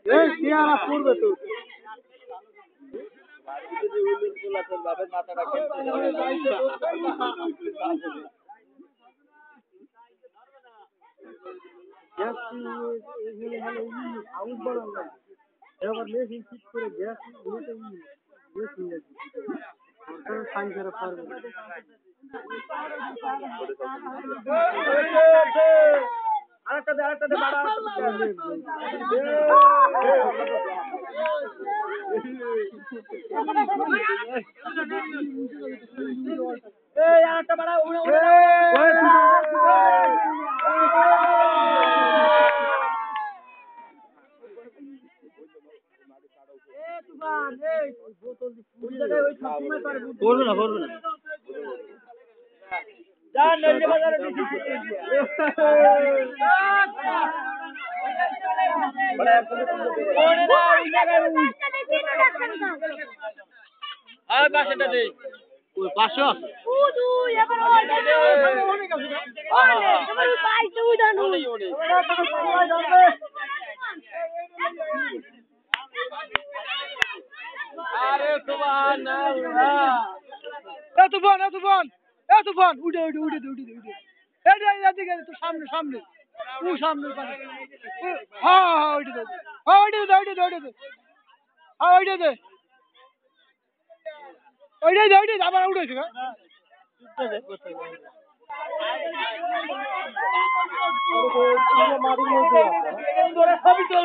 এই সিয়ারা পড়বে তো বাপের মাথাটা আরেকটা দে এই আরেকটা বাড়া করবে না তুফান উঠে তো সামনে সামনে হ্যাঁ ওইটা আবার উঠেছে সবই চল